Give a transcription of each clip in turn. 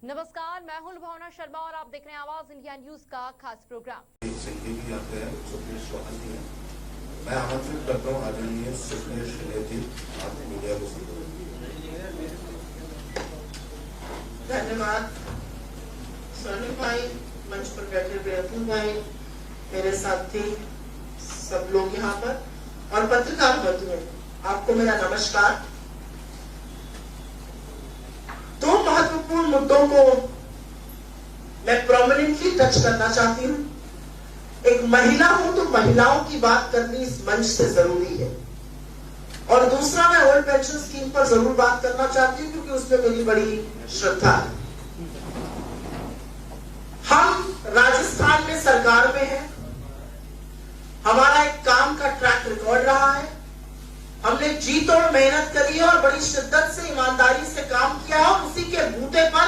नमस्कार, मैं हूं भावना शर्मा और आप देख रहे हैं आवाज इंडिया न्यूज का खास प्रोग्राम। भी आते हैं, सुप्रीश चौहान भी हैं। मैं आमंत्रित करता हूँ आदरणीय सुप्रीश जी, आप मीडिया को संबोधित। धन्यवाद सोनी भाई, मंच पर बैठे बेअतुल भाई, मेरे साथी सब लोग यहाँ पर और पत्रकार बंधुओं, आपको मेरा नमस्कार। दो महत्वपूर्ण मुद्दों को मैं प्रोमिनेंटली टच करना चाहती हूँ। एक महिला हूं तो महिलाओं की बात करनी इस मंच से जरूरी है, और दूसरा मैं ओल्ड पेंशन स्कीम पर जरूर बात करना चाहती हूँ क्योंकि उसमें मेरी बड़ी श्रद्धा है। हम राजस्थान में सरकार में हैं, हमारा एक काम का ट्रैक रिकॉर्ड रहा है, हमने जी तोड़ मेहनत करी है और बड़ी शिद्दत से ईमानदारी से काम किया है और उसी के बूते पर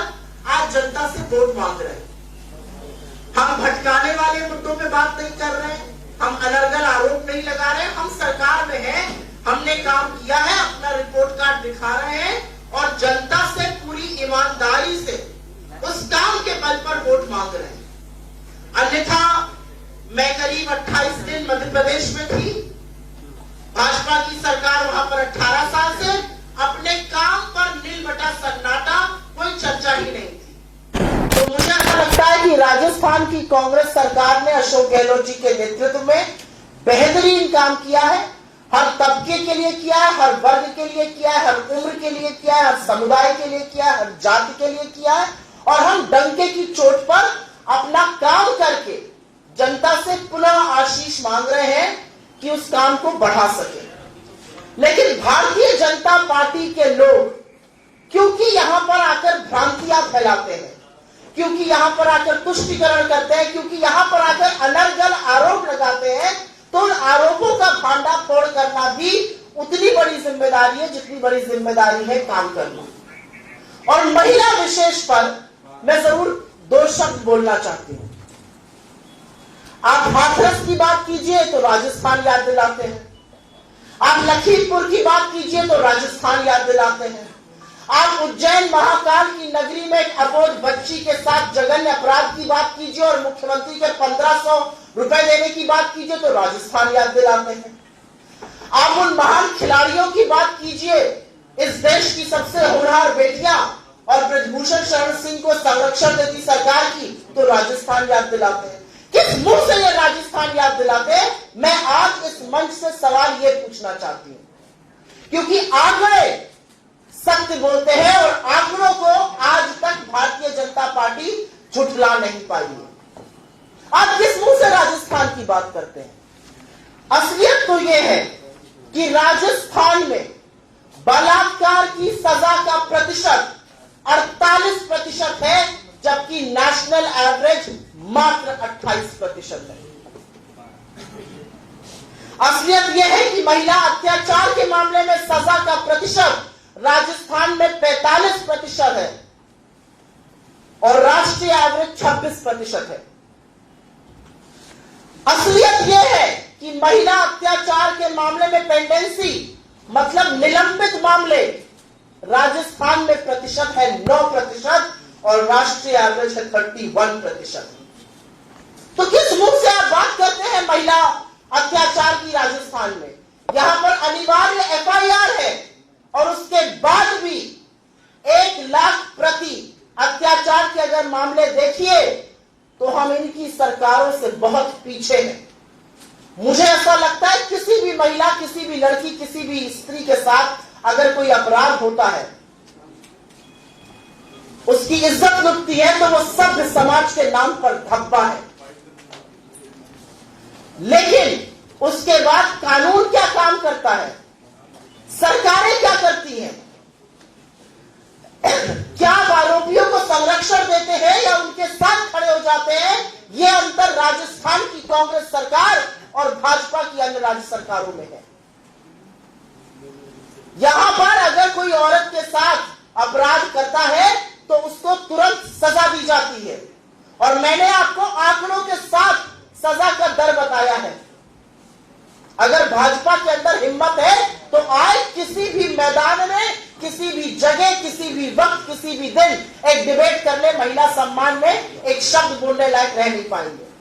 आज जनता से वोट मांग रहे हैं। हम भटकाने वाले मुद्दों पे बात नहीं कर रहे हैं, हम अनर्गल आरोप नहीं लगा रहे हैं, हम सरकार में हैं, हमने काम किया है, अपना रिपोर्ट कार्ड दिखा रहे हैं और जनता से पूरी ईमानदारी से उस काम के बल पर वोट मांग रहे हैं। अन्यथा मैं करीब 28 दिन मध्य प्रदेश में थी, भाजपा की सरकार वहां पर 18 साल से, अपने काम पर नील बटा सन्नाटा, कोई चर्चा ही नहीं थी। तो मुझे ऐसा लगता है कि राजस्थान की कांग्रेस सरकार ने अशोक गहलोत जी के नेतृत्व में बेहतरीन काम किया है। हर तबके के लिए किया है, हर वर्ग के लिए किया है, हर उम्र के लिए किया है, हर समुदाय के लिए किया है, हर जाति के लिए किया है, और हम डंके की चोट पर अपना काम करके जनता से पुनः आशीष मांग रहे हैं कि उस काम को बढ़ा सके। लेकिन भारतीय जनता पार्टी के लोग क्योंकि यहां पर आकर भ्रांतियां फैलाते हैं, क्योंकि यहां पर आकर तुष्टिकरण करते हैं, क्योंकि यहां पर आकर अनर्गल आरोप लगाते हैं, तो उन आरोपों का भांडा फोड़ करना भी उतनी बड़ी जिम्मेदारी है जितनी बड़ी जिम्मेदारी है काम करना। और महिला विशेष पर मैं जरूर दो शब्द बोलना चाहती हूं। आप हाथरस की बात कीजिए तो राजस्थान याद दिलाते हैं, आप लखीमपुर की बात कीजिए तो राजस्थान याद दिलाते हैं, आप उज्जैन महाकाल की नगरी में एक अबोध बच्ची के साथ जघन्य अपराध की बात कीजिए और मुख्यमंत्री के 1500 रुपए देने की बात कीजिए तो राजस्थान याद दिलाते हैं। आप उन महान खिलाड़ियों की बात कीजिए, इस देश की सबसे होनहार बेटियां और ब्रजभूषण शरण सिंह को संरक्षण देती सरकार की, तो राजस्थान याद दिलाते हैं। किस मुंह से ये राजस्थान याद दिलाते हैं? मैं आज इस मंच से सवाल ये पूछना चाहती हूं, क्योंकि आंकड़े सत्य बोलते हैं और आंकड़ों को आज तक भारतीय जनता पार्टी झुठला नहीं पाई है। आप किस मुंह से राजस्थान की बात करते हैं? असलियत तो यह है कि राजस्थान में बलात्कार की सजा का प्रतिशत 48% है, जबकि नेशनल एवरेज मात्र 28% है। असलियत यह है कि महिला अत्याचार के मामले में सजा का प्रतिशत राजस्थान में 45% है और राष्ट्रीय एवरेज 26% है। असलियत यह है कि महिला अत्याचार के मामले में पेंडेंसी मतलब निलंबित मामले राजस्थान में प्रतिशत है 9% और राष्ट्रीय एवरेज है 31%। तो किस मुंह से आप बात करते हैं महिला अत्याचार की राजस्थान में? यहां पर अनिवार्य एफआईआर है और उसके बाद भी 1 लाख प्रति अत्याचार के अगर मामले देखिए तो हम इनकी सरकारों से बहुत पीछे हैं। मुझे ऐसा लगता है किसी भी महिला, किसी भी लड़की, किसी भी स्त्री के साथ अगर कोई अपराध होता है, उसकी इज्जत लुटती है, तो वो सभ्य समाज के नाम पर धब्बा है। लेकिन उसके बाद कानून क्या काम करता है, सरकारें क्या करती हैं? क्या आरोपियों को संरक्षण देते हैं या उनके साथ खड़े हो जाते हैं? यह अंतर राजस्थान की कांग्रेस सरकार और भाजपा की अन्य राज्य सरकारों में है। यहां पर अगर कोई औरत के साथ अपराध करता है तो उसको तुरंत सजा दी जाती है, और मैंने आपको आंकड़ों के साथ सजा का दर बताया है। अगर भाजपा के अंदर हिम्मत है तो आए किसी भी मैदान में, किसी भी जगह, किसी भी वक्त, किसी भी दिन एक डिबेट कर ले, महिला सम्मान में एक शब्द बोलने लायक रह नहीं पाएंगे।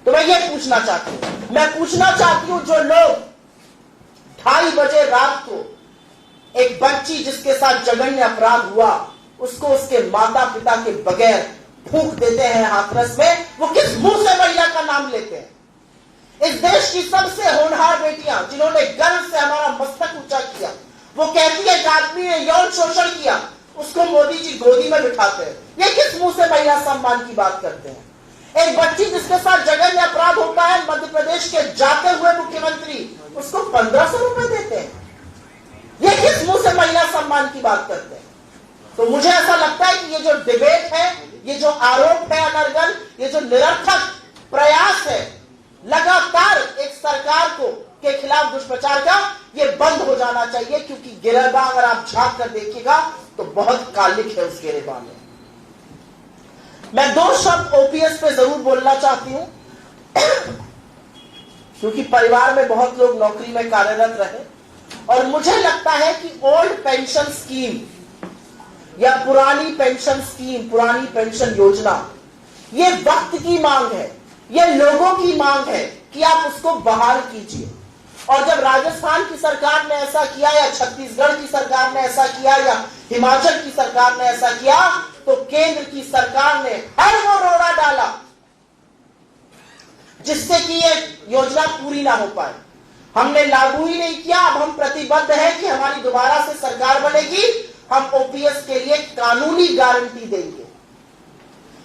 तो मैं ये पूछना चाहती हूं, मैं पूछना चाहती हूं जो लोग 2:30 बजे रात को एक बच्ची जिसके साथ जघन्य अपराध हुआ उसको उसके माता पिता के बगैर फूंक देते हैं हाथरस में, वो किस मुंह से महिला का नाम लेते हैं? इस देश की सबसे होनहार बेटियां जिन्होंने गर्व से हमारा मस्तक ऊंचा किया, वो कहती है एक आदमी ने यौन शोषण किया, उसको मोदी जी गोदी में बिठाते हैं। ये किस मुंह से महिला सम्मान की बात करते हैं? एक बच्ची जिसके साथ जघन्य अपराध होता है, मध्य प्रदेश के जाते हुए मुख्यमंत्री उसको 1500 रुपए देते हैं। ये किस मुंह से महिला सम्मान की बात करते हैं? तो मुझे ऐसा लगता है कि ये जो डिबेट है, ये जो आरोप है अनर्गल, ये जो निरर्थक प्रयास है लगातार एक सरकार को के खिलाफ दुष्प्रचार का, ये बंद हो जाना चाहिए, क्योंकि गिरेबा अगर आप झांक कर देखिएगा तो बहुत कालिक है उस गिरेबा में। मैं 2 शब्द ओपीएस पे जरूर बोलना चाहती हूं क्योंकि परिवार में बहुत लोग नौकरी में कार्यरत रहे और मुझे लगता है कि ओल्ड पेंशन स्कीम या पुरानी पेंशन स्कीम, पुरानी पेंशन योजना, ये वक्त की मांग है, ये लोगों की मांग है कि आप उसको बहाल कीजिए। और जब राजस्थान की सरकार ने ऐसा किया या छत्तीसगढ़ की सरकार ने ऐसा किया या हिमाचल की सरकार ने ऐसा किया, तो केंद्र की सरकार ने हर वो रोड़ा डाला जिससे कि ये योजना पूरी ना हो पाए। हमने लागू ही नहीं किया। अब हम प्रतिबद्ध हैं कि हमारी दोबारा से सरकार बनेगी, हम ओपीएस के लिए कानूनी गारंटी देंगे।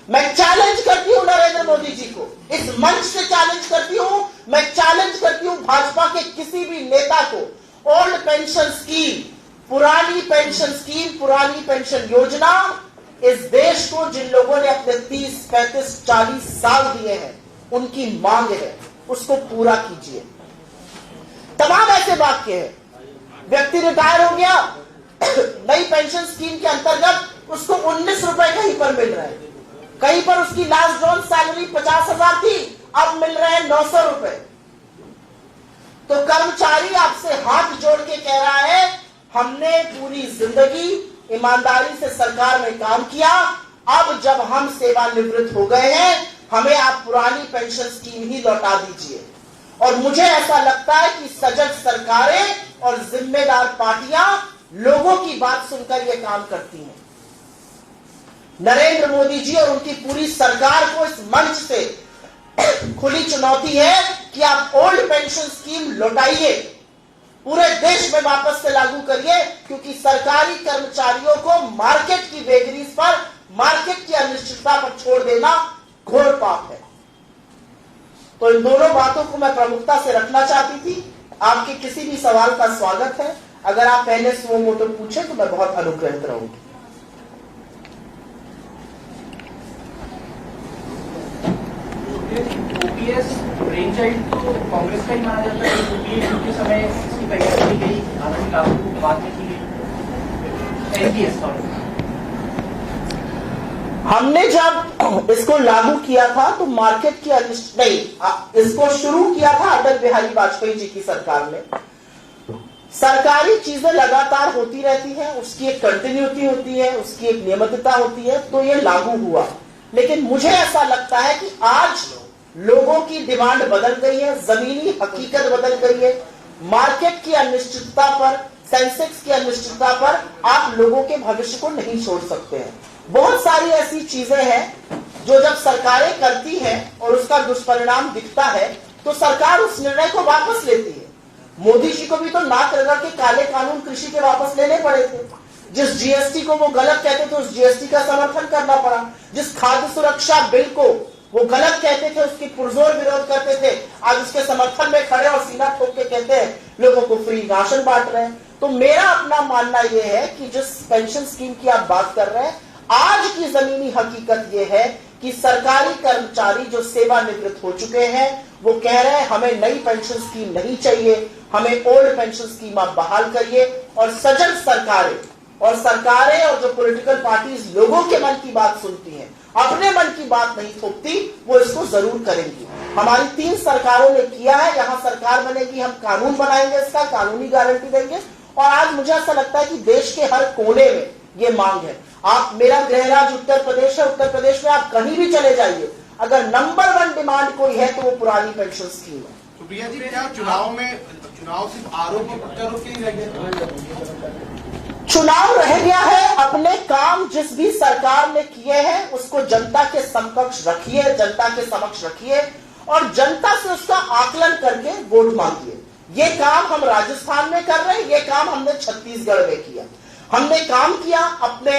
मैं चैलेंज करती हूं नरेंद्र मोदी जी को, इस मंच से चैलेंज करती हूं, मैं चैलेंज करती हूं भाजपा के किसी भी नेता को। ओल्ड पेंशन स्कीम, पुरानी पेंशन स्कीम, पुरानी पेंशन योजना इस देश को जिन लोगों ने अपने 30, 35, 40 साल दिए हैं, उनकी मांग है, उसको पूरा कीजिए। तमाम ऐसे वाक्य हैं, व्यक्ति रिटायर हो गया, नई पेंशन स्कीम के अंतर्गत उसको 19 रुपए कहीं पर मिल रहे हैं, कहीं पर उसकी लास्ट ड्रॉन सैलरी 50,000 थी, अब मिल रहे हैं 900 रुपए। तो कर्मचारी आपसे हाथ जोड़ के कह रहा है, हमने पूरी जिंदगी ईमानदारी से सरकार में काम किया, अब जब हम सेवानिवृत्त हो गए हैं, हमें आप पुरानी पेंशन स्कीम ही लौटा दीजिए। और मुझे ऐसा लगता है कि सजग सरकारें और जिम्मेदार पार्टियां लोगों की बात सुनकर यह काम करती हैं। नरेंद्र मोदी जी और उनकी पूरी सरकार को इस मंच से खुली चुनौती है कि आप ओल्ड पेंशन स्कीम लौटाइए, पूरे देश में वापस से लागू करिए, क्योंकि सरकारी कर्मचारियों को मार्केट की वेगरीज पर, मार्केट की अनिश्चितता पर छोड़ देना घोर पाप है। तो इन दोनों बातों को मैं प्रमुखता से रखना चाहती थी। आपके किसी भी सवाल का स्वागत है। अगर आप पहले सुओ मोटो पूछे तो मैं बहुत अनुग्रहित रहूंगी। ओपीएस ब्रेन चाइल्ड तो कांग्रेस का ही माना जाता है। ओपीएस के समय इसकी पहचान की गई, कानून लागू बाद में की गई। एनपीएस हमने जब इसको लागू किया था तो मार्केट की नहीं, इसको शुरू किया था अटल बिहारी वाजपेयी जी की सरकार ने। सरकारी चीजें लगातार होती रहती हैं, उसकी एक कंटिन्यूटी होती है, उसकी एक नियमितता होती है, तो ये लागू हुआ। लेकिन मुझे ऐसा लगता है कि आज लोगों की डिमांड बदल गई है, जमीनी हकीकत बदल गई है। मार्केट की अनिश्चितता पर, सेंसेक्स की अनिश्चितता पर आप लोगों के भविष्य को नहीं छोड़ सकते हैं। बहुत सारी ऐसी चीजें हैं जो जब सरकारें करती हैं और उसका दुष्परिणाम दिखता है तो सरकार उस निर्णय को वापस लेती है। मोदी जी को भी तो नाक रगड़ के काले कानून कृषि के वापस लेने पड़े थे। जिस जीएसटी को वो गलत कहते थे उस जीएसटी का समर्थन करना पड़ा। जिस खाद्य सुरक्षा बिल को वो गलत कहते थे, उसकी पुरजोर विरोध करते थे, आज उसके समर्थन में खड़े और सीना ठोक के कहते हैं लोगों को फ्री राशन बांट रहे हैं। तो मेरा अपना मानना यह है कि जिस पेंशन स्कीम की आप बात कर रहे हैं, आज की जमीनी हकीकत यह है कि सरकारी कर्मचारी जो सेवानिवृत्त हो चुके हैं वो कह रहे हैं हमें नई पेंशन स्कीम नहीं चाहिए, हमें ओल्ड पेंशन स्कीम आप बहाल करिए। और सजग सरकारें और जो पॉलिटिकल पार्टीज लोगों के मन की बात सुनती हैं, अपने मन की बात नहीं थोपती, वो इसको जरूर करेंगी। हमारी 3 सरकारों ने किया है। यहां सरकार बनेगी, हम कानून बनाएंगे, इसका कानूनी गारंटी देंगे और आज मुझे ऐसा लगता है कि देश के हर कोने में ये मांग है। आप, मेरा गृह राज्य उत्तर प्रदेश है, उत्तर प्रदेश में आप कहीं भी चले जाइए, अगर नंबर 1 डिमांड कोई है तो वो पुरानी पेंशन स्कीम है। सुप्रिया जी, क्या चुनाव सिर्फ आरोप और प्रत्यारोप के ही रह गए? चुनाव रह गया है। अपने काम जिस भी सरकार ने किए हैं उसको जनता के समकक्ष रखिए, जनता के समक्ष रखिए और जनता से उसका आकलन करके वोट मांगिए। ये काम हम राजस्थान में कर रहे हैं, ये काम हमने छत्तीसगढ़ में किया। हमने काम किया अपने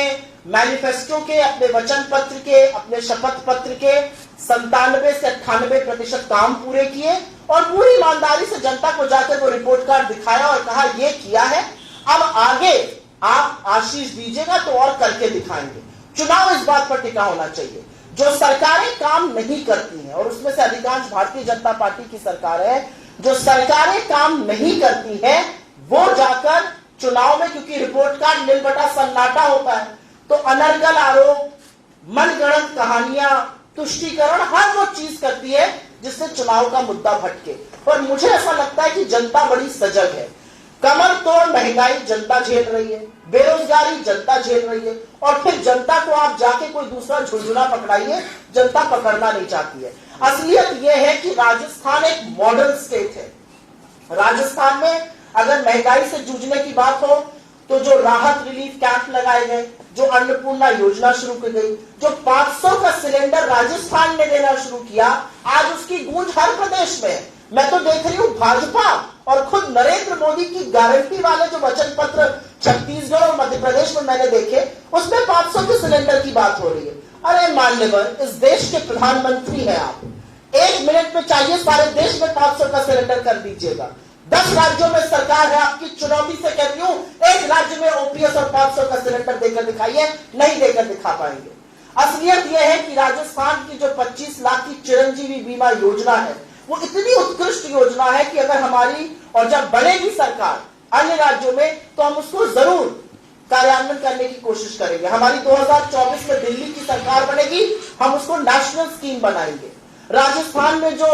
मैनिफेस्टो के, अपने वचन पत्र के, अपने शपथ पत्र के 97 से 98% काम पूरे किए और पूरी ईमानदारी से जनता को जाकर वो रिपोर्ट कार्ड दिखाया और कहा ये किया है, अब आगे आप आशीष दीजिएगा तो और करके दिखाएंगे। चुनाव इस बात पर टिका होना चाहिए। जो सरकारें काम नहीं करती हैं, और उसमें से अधिकांश भारतीय जनता पार्टी की सरकार है, जो सरकारें काम नहीं करती हैं वो जाकर चुनाव में, क्योंकि रिपोर्ट कार्ड नीलबटा सन्नाटा होता है, तो अनर्गल आरोप, मनगढ़ंत कहानियां, तुष्टीकरण, हर वो चीज करती है जिससे चुनाव का मुद्दा भटके। और मुझे ऐसा लगता है कि जनता बड़ी सजग है। कमर तोड़ महंगाई जनता झेल रही है, बेरोजगारी जनता झेल रही है, और फिर जनता को आप जाके कोई दूसरा झुंझुना पकड़ाइए, जनता पकड़ना नहीं चाहती है। असलियत यह है कि राजस्थान एक मॉडल स्टेट है। राजस्थान में अगर महंगाई से जूझने की बात हो तो जो राहत रिलीफ कैंप लगाए गए, जो अन्नपूर्णा योजना शुरू की गई, जो 500 का सिलेंडर राजस्थान ने देना शुरू किया, आज उसकी गूंज हर प्रदेश में है। मैं तो देख रही हूं भाजपा और खुद नरेंद्र मोदी की गारंटी वाले जो वचन पत्र छत्तीसगढ़ और मध्य प्रदेश में मैंने देखे, उसमें 500 के सिलेंडर की बात हो रही है। अरे मान्यवर, इस देश के प्रधानमंत्री हैं आप, 1 मिनट में चाहिए सारे देश में 500 का सिलेंडर कर दीजिएगा। 10 राज्यों में सरकार है आपकी, चुनौती से कहती हूं, एक राज्य में ओपीएस और 500 का सिलेंडर देकर दिखाइए, नहीं देकर दिखा पाएंगे। असलियत यह है कि राजस्थान की जो 25 लाख की चिरंजीवी बीमा योजना है वो इतनी उत्कृष्ट योजना है कि अगर हमारी, और जब बनेगी सरकार अन्य राज्यों में, तो हम उसको जरूर कार्यान्वयन करने की कोशिश करेंगे। हमारी 2024 में दिल्ली की सरकार बनेगी, हम उसको नेशनल स्कीम बनाएंगे। राजस्थान में जो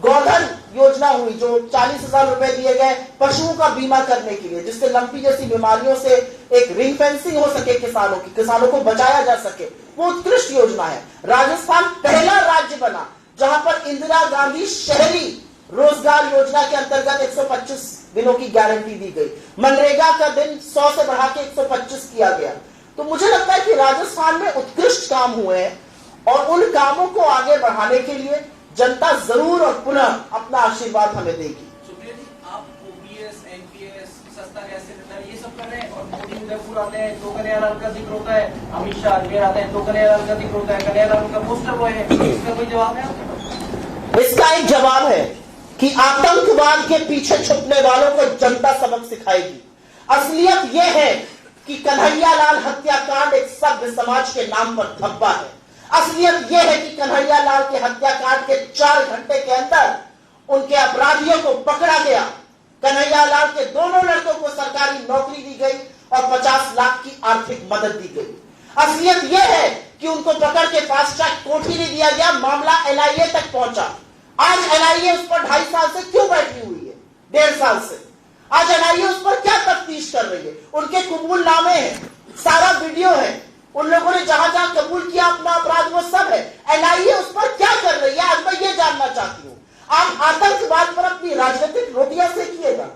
गोधन योजना हुई, जो 40,000 रुपए दिए गए पशुओं का बीमा करने के लिए, जिससे लंपी जैसी बीमारियों से एक रिंग फेंसिंग हो सके किसानों की, किसानों को बचाया जा सके, वो उत्कृष्ट योजना है। राजस्थान पहला राज्य बना जहां पर इंदिरा गांधी शहरी रोजगार योजना के अंतर्गत 125 दिनों की गारंटी दी गई। मनरेगा का दिन 100 से बढ़ा के 125 किया गया। तो मुझे लगता है कि राजस्थान में उत्कृष्ट काम हुए हैं और उन कामों को आगे बढ़ाने के लिए जनता जरूर और पुनः अपना आशीर्वाद हमें देगी। सुप्रिया जी, आप ओपीएस, एनपीएस, सस्ता गैस सिलेंडर ये सब कर रहे हैं और मोदी उदयपुर आते हैं तो कन्हैयालाल का जिक्र होता है, अमित शाह अजमेर आते हैं तो कन्हैयालाल का जिक्र होता है, कन्हैयालाल का पोस्टर वो है, इसका कोई जवाब है? इसका एक जवाब है कि आतंकवाद के पीछे छुपने वालों को जनता सबक सिखाएगी। असलियत यह है कि कन्हैयालाल हत्याकांड एक सभ्य समाज के नाम पर धब्बा है। असलियत यह है कि कन्हैयालाल के हत्याकांड के 4 घंटे के अंदर उनके अपराधियों को पकड़ा गया। कन्हैयालाल के दोनों लड़कों को सरकारी नौकरी दी गई और 50 लाख की आर्थिक मदद दी गई। असलियत यह है कि उनको पकड़ के फास्ट ट्रैक कोर्ट ही नहीं दिया गया, मामला एनआईए तक पहुंचा। आज एनआईए उस पर 2.5 साल से क्यों बैठी हुई है? 1.5 साल से आज एनआईए उस पर क्या तफ्तीश कर रही है? उनके कबूलनामे हैं, सारा वीडियो है, उन लोगों ने जहां जहां कबूल किया अपना अपराध वो सब है। एनआईए उस पर क्या कर रही है आज मैं ये जानना चाहती हूं। आप आतंकवाद पर अपनी राजनीतिक रोटियां सेकिएगा।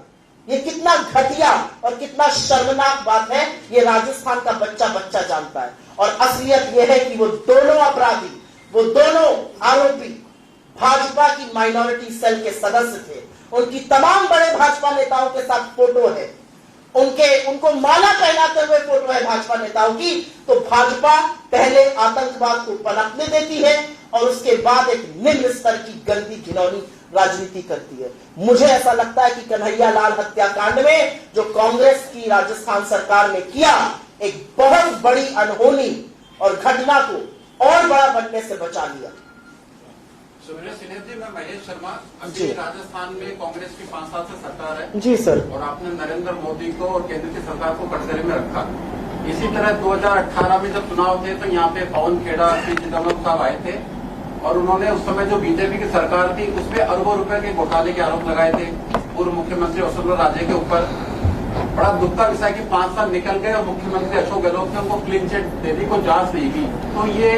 ये कितना घटिया और कितना शर्मनाक बात है, ये राजस्थान का बच्चा बच्चा जानता है। और असलियत यह है कि वो दोनों अपराधी, वो दोनों आरोपी भाजपा की माइनॉरिटी सेल के सदस्य थे। उनकी तमाम बड़े भाजपा नेताओं के साथ फोटो है, उनको माला पहनाते हुए फोटो है भाजपा नेताओं की। तो भाजपा पहले आतंकवाद को पनपने देती है और उसके बाद एक निम्न स्तर की गंदी घिनौनी राजनीति करती है। मुझे ऐसा लगता है कि कन्हैयालाल हत्याकांड में जो कांग्रेस की राजस्थान सरकार ने किया, एक बहुत बड़ी अनहोनी और घटना को और बड़ा बनने से बचा लिया। सुप्रिया सिन्हा जी, मैं महेश शर्मा। अभी राजस्थान में कांग्रेस की 5 साल से सरकार है जी सर, और आपने नरेंद्र मोदी को और केंद्र की सरकार को कटघरे में रखा। इसी तरह 2018 में जब चुनाव थे तो यहाँ पे पवन खेड़ा, पी चिदम्बरम साहब आए थे और उन्होंने उस समय जो बीजेपी की सरकार थी उसमें अरबों रुपए के घोटाले के आरोप लगाए थे पूर्व मुख्यमंत्री वसुंधरा राजे के ऊपर। बड़ा दुख का विषय कि 5 साल निकल गए और मुख्यमंत्री अशोक गहलोत ने उनको क्लीन चिट दे दी, कोई जांच नहीं की, तो ये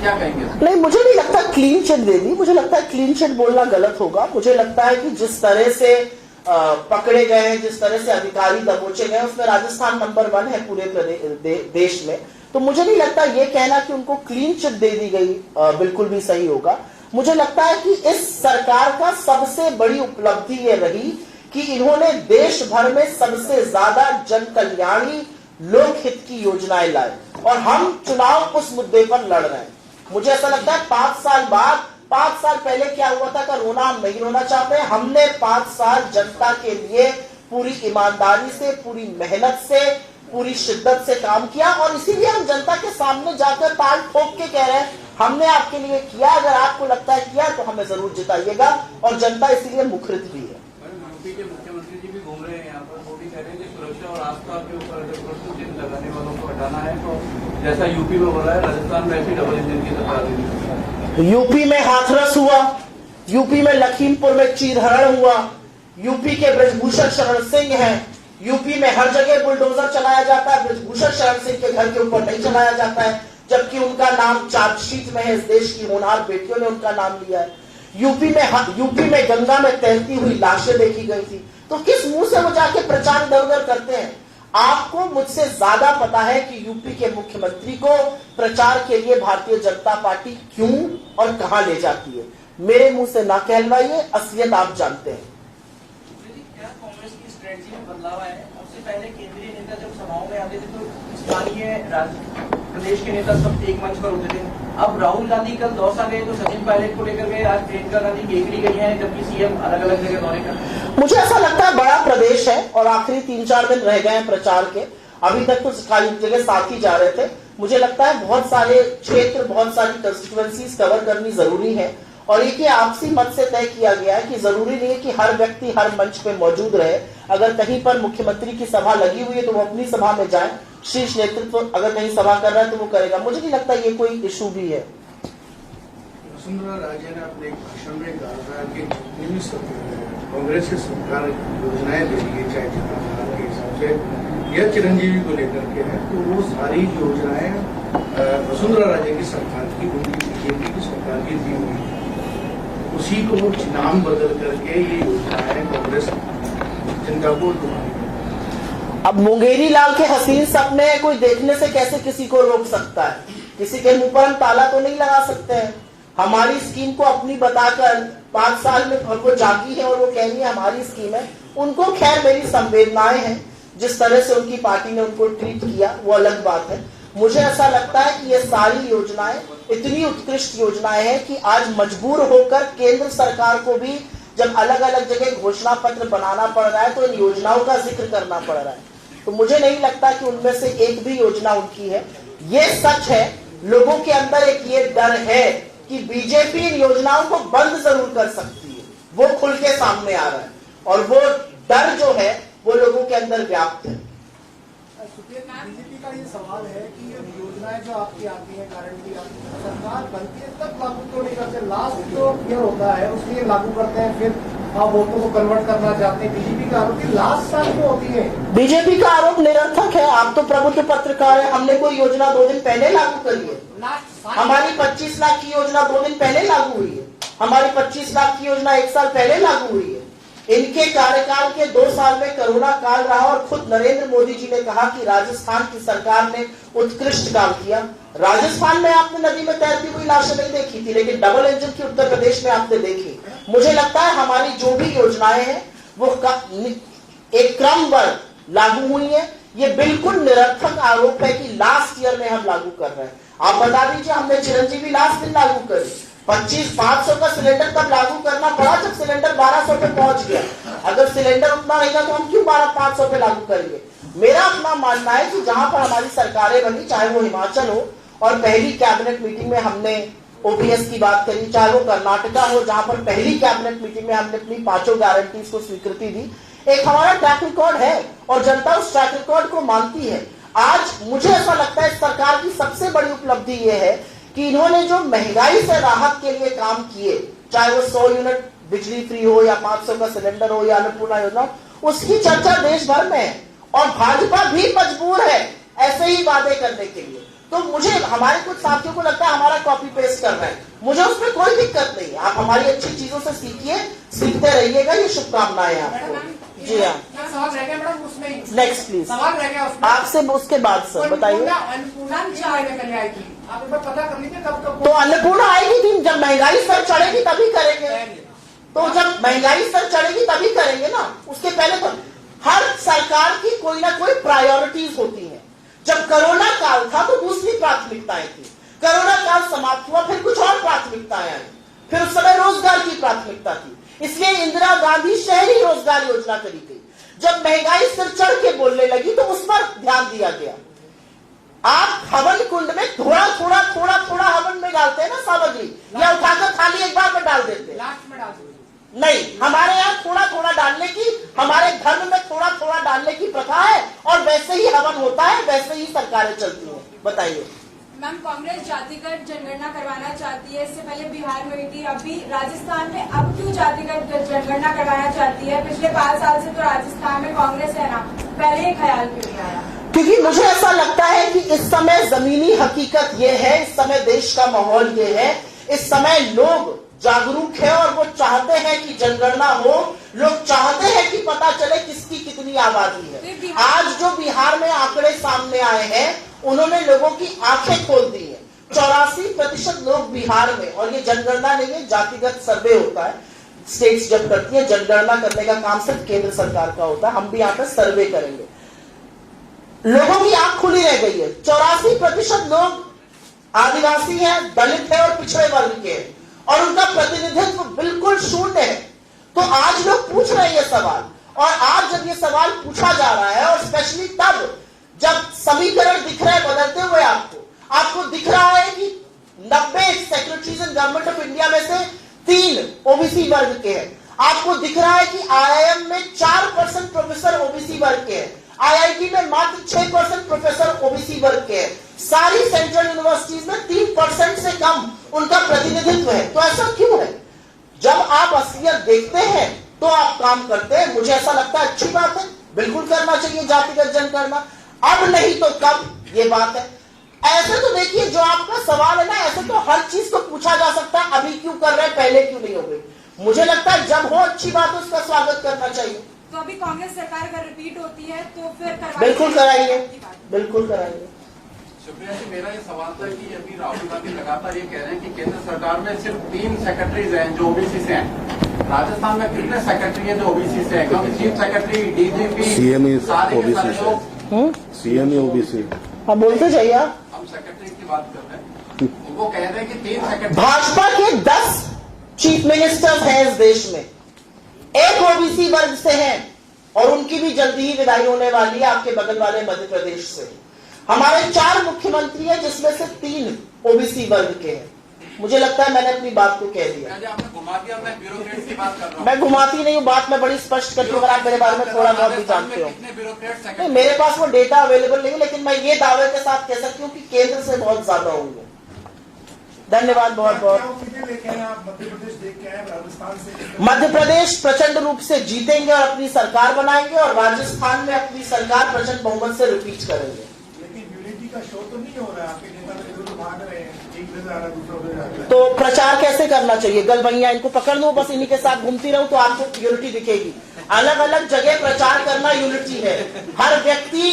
क्या कहेंगे? नहीं, मुझे नहीं लगता क्लीन चिट दे दी। मुझे लगता है क्लीन चिट बोलना गलत होगा। मुझे लगता है कि जिस तरह से पकड़े गए हैं, जिस तरह से अधिकारी दबोचे गए, उसमें राजस्थान नंबर 1 है पूरे देश में। तो मुझे नहीं लगता ये कहना कि उनको क्लीन चिट दे दी गई बिल्कुल भी सही होगा। मुझे लगता है कि इस सरकार का सबसे बड़ी उपलब्धि ये रही कि इन्होंने देश भर में सबसे ज्यादा जन कल्याणी लोकहित की योजनाएं लाई और हम चुनाव उस मुद्दे पर लड़ रहे हैं। मुझे ऐसा लगता है 5 साल बाद, 5 साल पहले क्या हुआ था का रोना हम नहीं रोना चाहते। हमने 5 साल जनता के लिए पूरी ईमानदारी से, पूरी मेहनत से, पूरी शिद्दत से काम किया और इसीलिए हम जनता के सामने जाकर ताल ठोक के कह रहे हैं हमने आपके लिए किया। अगर आपको लगता है किया तो हमें जरूर जिताइएगा और जनता इसीलिए मुखरित भी है। यूपी के मुख्यमंत्री जी भी घूम रहे हैं यहाँ पर, वो भी कह रहे हैं कि सुरक्षा और आस्था के ऊपर अगर प्रश्न चिन्ह लगाने वालों को हटाना है तो जैसा यूपी में हो रहा है राजस्थान में ऐसी डबल इंजन की सरकार देनी। यूपी में हाथरस हुआ, यूपी में लखीमपुर में चीरहरण हुआ, यूपी के ब्रजभूषण शरण सिंह हैं, यूपी में हर जगह बुलडोजर चलाया जाता है, ब्रजभूषण शरण सिंह के घर के ऊपर नहीं चलाया जाता है, जबकि उनका नाम चार्जशीट में है। इस देश की होनहार बेटियों ने उनका नाम लिया है। यूपी में गंगा में तैरती हुई लाशें देखी गई थी। तो किस मुंह से वो जाके प्रचार इधर उधर करते हैं? आपको मुझसे ज्यादा पता है कि यूपी के मुख्यमंत्री को प्रचार के लिए भारतीय जनता पार्टी क्यों और कहां ले जाती है। मेरे मुंह से ना कहलवाइए, असलियत आप जानते हैं। क्या कांग्रेस की स्ट्रेटजी में बदलाव आया है? सबसे पहले केंद्रीय नेता जब सभाओं में आते थे तो स्थानीय प्रदेश के नेता सब एक मंच पर होते थे। अब राहुल गांधी कल दौसा गए तो सचिन पायलट को लेकर गए, आज प्रियंका गांधी केकड़ी गई हैं, जबकि सीएम अलग अलग जगह दौरे कर। मुझे ऐसा लगता है बड़ा प्रदेश है और आखिरी 3-4 दिन रह गए हैं प्रचार के। अभी तक तो खाली जगह साथ ही जा रहे थे। मुझे लगता है बहुत सारे क्षेत्र, बहुत सारी कंस्टिट्यूएंसीज कवर करनी जरूरी है और एक आपसी मत से तय किया गया है कि जरूरी नहीं है कि हर व्यक्ति हर मंच पे मौजूद रहे। अगर कहीं पर मुख्यमंत्री की सभा लगी हुई है तो वो अपनी सभा में जाए, शीर्ष नेतृत्व अगर कहीं सभा कर रहा है तो वो करेगा। मुझे नहीं लगता ये कोई इशू भी है। वसुंधरा राजे ने अपने एक भाषण में कहा था कि कांग्रेस की सरकार योजनाएं दे रही है, चाहे जनाधार के हिसाब से या चिरंजीवी को लेकर के है, तो वो सारी योजनाएं वसुंधरा राजे की सरकार की, उनकी बीजेपी की सरकार की दी हुई है। उसी को नाम बदल करके ये योजनाएं कांग्रेस जनता को लुभानी। अब मुंगेरी लाल के हसीन सपने कोई देखने से कैसे किसी को रोक सकता है? किसी के मुंह पर हम ताला तो नहीं लगा सकते हैं। हमारी स्कीम को अपनी बताकर 5 साल में वो जागी है और वो कह रही है हमारी स्कीम है। उनको खैर मेरी संवेदनाएं हैं, जिस तरह से उनकी पार्टी ने उनको ट्रीट किया वो अलग बात है। मुझे ऐसा लगता है कि ये सारी योजनाएं इतनी उत्कृष्ट योजनाएं हैं कि आज मजबूर होकर केंद्र सरकार को भी जब अलग अलग जगह घोषणा पत्र बनाना पड़ रहा है तो इन योजनाओं का जिक्र करना पड़ रहा है। तो मुझे नहीं लगता कि उनमें से एक भी योजना उनकी है। ये सच है, लोगों के अंदर एक ये डर है कि बीजेपी इन योजनाओं को बंद जरूर कर सकती है, वो खुल के सामने आ रहा है और वो डर जो है वो लोगों के अंदर व्याप्त है। बीजेपी का ये सवाल है कि ये योजनाएं जो आपकी आती है गारंटी सरकार बनती है तब लागू तो नहीं करते, लास्ट जो ईयर होता है उसके लागू करते हैं, फिर आप वोटों को कन्वर्ट करना चाहते हैं। बीजेपी का आरोप लास्ट साल को होती है। बीजेपी का आरोप निरर्थक है। आप तो प्रबुद्ध पत्रकार है। हमने कोई योजना 2 दिन पहले लागू करी है। हमारी 25 लाख की योजना 2 दिन पहले लागू हुई है। हमारी 25 लाख की योजना 1 साल पहले लागू हुई है। इनके कार्यकाल के 2 साल में कोरोना काल रहा और खुद नरेंद्र मोदी जी ने कहा कि राजस्थान की सरकार ने उत्कृष्ट काम किया। राजस्थान में आपने नदी में तैरती हुई लाशें नहीं देखी थी, लेकिन डबल इंजन की उत्तर प्रदेश में आपने देखी। मुझे लगता है हमारी जो भी योजनाएं हैं वो एक क्रमबद्ध लागू हुई है। ये बिल्कुल निरर्थक आरोप है कि लास्ट ईयर में हम लागू कर रहे हैं। आप बता दीजिए, हमने चिरंजीवी लास्ट दिन लागू करी। 500 का सिलेंडर तब लागू करना पड़ा जब सिलेंडर 1200 पे पहुंच गया। अगर सिलेंडर उतना रहेगा तो हम क्यों 500 पे लागू करेंगे? मेरा अपना मानना है कि जहां पर हमारी सरकारें बनी, चाहे वो हिमाचल हो और पहली कैबिनेट मीटिंग में हमने ओपीएस की बात करी, चाहे वो कर्नाटका हो जहां पर पहली कैबिनेट मीटिंग में हमने अपनी 5 गारंटीज को स्वीकृति दी। एक हमारा ट्रैक रिकॉर्ड है और जनता उस ट्रैक रिकॉर्ड को मानती है। आज मुझे ऐसा लगता है सरकार की सबसे बड़ी उपलब्धि यह है कि इन्होंने जो महंगाई से राहत के लिए काम किए, चाहे वो 100 यूनिट बिजली फ्री हो या 500 का सिलेंडर हो या अन्नपूर्णा योजना, उसकी चर्चा देश भर में है और भाजपा भी मजबूर है ऐसे ही वादे करने के लिए। तो मुझे हमारे कुछ साथियों को लगता है हमारा कॉपी पेस्ट कर रहे हैं, मुझे उसमें कोई दिक्कत नहीं है। आप हमारी अच्छी चीजों से सीखिए, सीखते रहिएगा। ये शुभकामनाएं आपको। जी हाँ, सवाल रह गया मैडम उसमें। Next please. सवाल रह गया उसमें आपसे उसके बाद सर बताइए। अन्नपूर्णा 6 महीने पहले आई थी, आप एक बार पता कर लीजिए कब तक। तो अन्नपूर्णा आएगी थी, जब महंगाई स्तर चढ़ेगी तभी करेंगे। तो जब महंगाई स्तर चढ़ेगी तभी करेंगे ना, उसके पहले तो हर सरकार की कोई ना कोई प्रायोरिटीज होती है। जब कोरोना काल था तो दूसरी प्राथमिकताएं थी, कोरोना काल समाप्त हुआ फिर कुछ और प्राथमिकताएं आई, फिर उस समय रोजगार की प्राथमिकता थी, इसलिए इंदिरा गांधी शहरी रोजगार योजना करी गई। जब महंगाई सिर चढ़ के बोलने लगी तो उस पर ध्यान दिया गया। आप हवन कुंड में थोड़ा थोड़ा हवन में डालते हैं ना सामग्री, या उठाकर थाली एक बार में डाल देते हैं? लास्ट में डाल दीजिए। नहीं, हमारे यहाँ थोड़ा डालने की, हमारे धर्म में थोड़ा डालने की प्रथा है और वैसे ही हवन होता है, वैसे ही सरकारें चलती हैं। बताइए मैम, कांग्रेस जातिगत जनगणना करवाना चाहती है, इससे पहले बिहार में हुई थी, अभी राजस्थान में, अब क्यों जातिगत जनगणना करवाना चाहती है? पिछले 5 साल से तो राजस्थान में कांग्रेस है ना, पहले ये ख्याल क्यों नहीं आया? क्योंकि मुझे ऐसा लगता है कि इस समय जमीनी हकीकत ये है, इस समय देश का माहौल ये है, इस समय लोग जागरूक है और वो चाहते हैं कि जनगणना हो, लोग चाहते हैं कि पता चले किसकी कितनी आबादी है। आज जो बिहार में आंकड़े सामने आए हैं उन्होंने लोगों की आंखें खोल दी है। 84% लोग बिहार में, और ये जनगणना नहीं है, जातिगत सर्वे होता है, स्टेट्स जब करती है, जनगणना करने का काम सिर्फ केंद्र सरकार का होता है, हम भी यहाँ पे सर्वे करेंगे। लोगों की आंख खुली रह गई है। 84% लोग आदिवासी हैं, दलित है और पिछड़े वर्ग के हैं और उनका प्रतिनिधित्व बिल्कुल शून्य है। तो आज लोग पूछ रहे हैं ये सवाल, और आज जब ये सवाल पूछा जा रहा है और स्पेशली तब जब समीकरण दिख रहे हैं बदलते हुए, आपको दिख रहा है कि 90 secretaries in government of India में से 3 ओबीसी वर्ग के हैं। आपको दिख रहा है कि आईआईएम में 4% प्रोफेसर ओबीसी वर्ग के हैं, आईआईटी में मात्र 6% प्रोफेसर ओबीसी वर्ग के हैं, सारी सेंट्रल यूनिवर्सिटीज में 3% से कम उनका प्रतिनिधित्व है। तो ऐसा क्यों है? जब आप असलियत देखते हैं तो आप काम करते हैं। मुझे ऐसा लगता है अच्छी बात है, बिल्कुल करना चाहिए जातिगत जनगणना, अब नहीं तो कब, ये बात है। ऐसे तो देखिए, जो आपका सवाल है ना, ऐसे तो हर चीज को पूछा जा सकता है, अभी क्यों कर रहे हैं, पहले क्यों नहीं हो गई। मुझे लगता है जब हो अच्छी बात है, उसका स्वागत करना चाहिए। तो अभी कांग्रेस सरकार अगर रिपीट होती है तो फिर बिल्कुल कराइए, बिल्कुल कराइए। सुप्रिया जी, मेरा ये सवाल था कि अभी राहुल गांधी लगातार ये कह रहे हैं कि केंद्र सरकार में सिर्फ 3 सेक्रेटरीज हैं जो ओबीसी से हैं। राजस्थान में कितने सेक्रेटरी हैं जो ओबीसी से हैं? क्योंकि चीफ सेक्रेटरी, डीजीपी, सीएम सारे के सारे लोग सीएम ओबीसी। हाँ, बोलते जाइए आप। हम सेक्रेटरी की बात कर रहे हैं, वो कह रहे हैं कि 3 सेक्रेटरी। भाजपा के 10 चीफ मिनिस्टर्स हैं इस देश में, 1 ओबीसी वर्ग से हैं और उनकी भी जल्दी ही विदाई होने वाली है आपके बगल वाले मध्य प्रदेश से। हमारे 4 मुख्यमंत्री हैं जिसमें से 3 ओबीसी वर्ग के हैं। मुझे लगता है मैंने अपनी बात को कह दिया। आपने घुमा दिया, मैं ब्यूरोक्रेट्स की बात कर रहा हूं। मैं घुमाती नहीं हूँ, बात मैं बड़ी स्पष्ट करती हूँ, अगर आप मेरे बारे में थोड़ा बहुत भी जानते हो। कितने ब्यूरोक्रेट्स नहीं, मेरे पास वो डेटा अवेलेबल नहीं, लेकिन मैं ये दावे के साथ कह सकती हूँ कि केंद्र से बहुत ज्यादा होंगे। धन्यवाद बहुत बहुत। मध्य प्रदेश देख के आए, राजस्थान से। मध्य प्रदेश प्रचंड रूप से जीतेंगे और अपनी सरकार बनाएंगे, और राजस्थान में अपनी सरकार प्रचंड बहुमत से रिपीट करेंगे। लेकिन यूनिटी का शो तो नहीं हो रहा है, आपके नेता तो भाग रहे हैं, एक उधर जा रहा है, दूसरा उधर जा रहा है। तो प्रचार कैसे करना चाहिए? गलबैया इनको पकड़ लो, बस इन्हीं के साथ घूमती रहूं तो आपको यूनिटी दिखेगी। अलग अलग जगह प्रचार करना यूनिटी है, हर व्यक्ति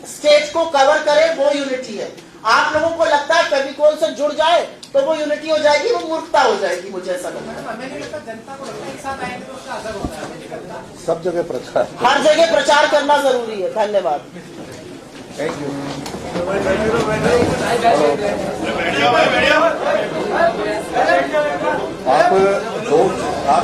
स्टेट को कवर करे वो यूनिटी है। आप लोगों को लगता है फेविकोल से जुड़ जाए तो वो यूनिटी हो जाएगी, वो मूर्खता हो जाएगी। मुझे ऐसा लगता है हमें नहीं लगता, जनता को लगता है एक साथ आएंगे तो उसका असर होता है, हमें नहीं लगता। सब जगह प्रचार, हर जगह प्रचार करना जरूरी है। धन्यवाद, थैंक यू। आप यहाँ